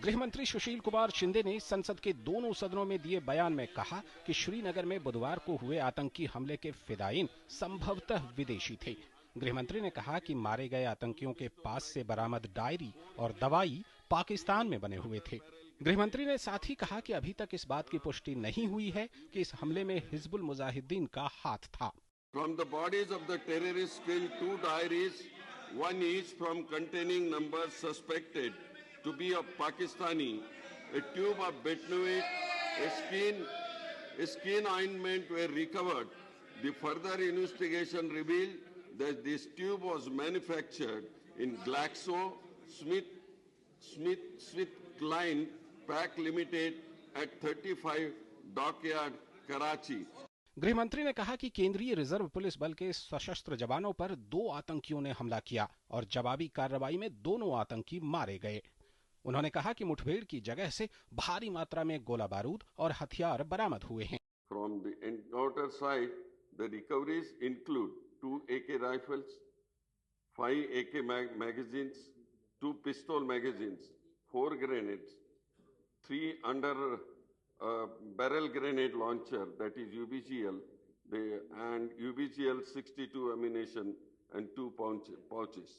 गृह मंत्री सुशील कुमार शिंदे ने संसद के दोनों सदनों में दिए बयान में कहा कि श्रीनगर में बुधवार को हुए आतंकी हमले के फिदायीन संभवतः विदेशी थे। गृह मंत्री ने कहा कि मारे गए आतंकियों के पास से बरामद डायरी और दवाई पाकिस्तान में बने हुए थे। गृह मंत्री ने साथ ही कहा कि अभी तक इस बात की पुष्टि नहीं हुई है कि इस हमले में हिजबुल मुजाहिदीन का हाथ था। From the bodies of the terrorists killed 2 diaries, one each from containing numbers suspected to be of Pakistani, a tube of betanoate, a skin ointment were recovered. The further investigation revealed that this tube was manufactured in GlaxoSmithKline Pack Limited at 35 Dockyard, Karachi. गृह मंत्री ने कहा कि केंद्रीय reserve police बल के सशस्त्र जवानों पर 2 आतंकियों ने हमला किया और जवाबी कार्रवाई में दोनों आतंकी मारे गए। उन्होंने कहा कि मुठभेड़ की जगह से भारी मात्रा में गोला बारूद और हथियार बरामद हुए हैं। From the encounter site, the recoveries include 2 AK rifles, 5 AK magazines, 2 pistol magazines, 4 grenades, 3 under barrel grenade launcher, that is UBGL, and UBGL 62 ammunition and 2 pouches.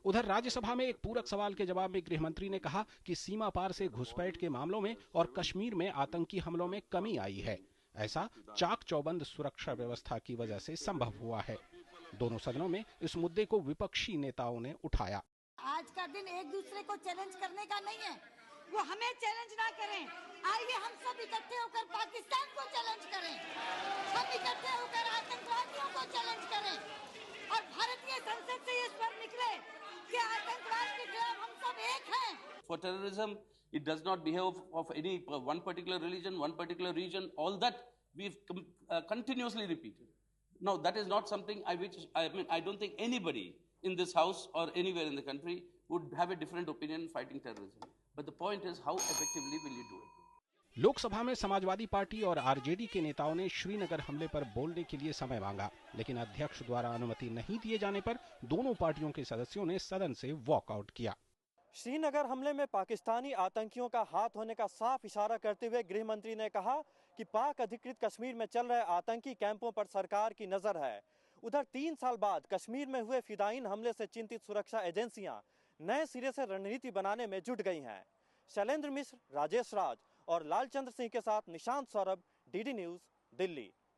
उधर राज्यसभा में एक पूरक सवाल के जवाब में गृह मंत्री ने कहा कि सीमा पार से घुसपैठ के मामलों में और कश्मीर में आतंकी हमलों में कमी आई है। ऐसा चाक चौबंद सुरक्षा व्यवस्था की वजह से संभव हुआ है। दोनों सदनों में इस मुद्दे को विपक्षी नेताओं ने उठाया। आज का दिन एक दूसरे को चैलेंज करने का नहीं है, वो हमें चैलेंज ना करें। आइए हम सब इकट्ठे होकर पाकिस्तान को चैलेंज करें, हम इकट्ठे होकर आतंकवादियों को चैलेंज करें और भारतीय संसद से ये स्वर निकले कि आतंकवाद के खिलाफ हम सब एक हैं। For terrorism, it does not behave of any one particular religion, one particular region. All that we've continuously repeated. Now, that is not something I don't think anybody in this house or anywhere in the country would have a different opinion fighting terrorism. But the point is, how effectively will you do it? Lok Sabha में Samajwadi party और RJD के नेताओं ने श्रीनगर हमले पर बोलने के लिए समय मांगा, लेकिन अध्यक्ष द्वारा अनुमति नहीं दिए जाने पर दोनों पार्टियों के सदस्यों ने सदन से वॉकआउट किया। श्रीनगर हमले में पाकिस्तानी आतंकियों का हाथ होने का साफ इशारा करते हुए गृह मंत्री ने कहा कि पाक अधिकृत कश्मीर में चल रहे आतंकी कैंपों पर सरकार की नजर है। उधर 3 साल बाद कश्मीर में हुए फिदायीन हमले से चिंतित सुरक्षा एजेंसियां नए सिरे से रणनीति बनाने में जुट गई हैं। शैलेंद्र मिश्र, राजेश राज और लालचंद्र सिंह के साथ निशांत सौरभ, डीडी न्यूज, दिल्ली।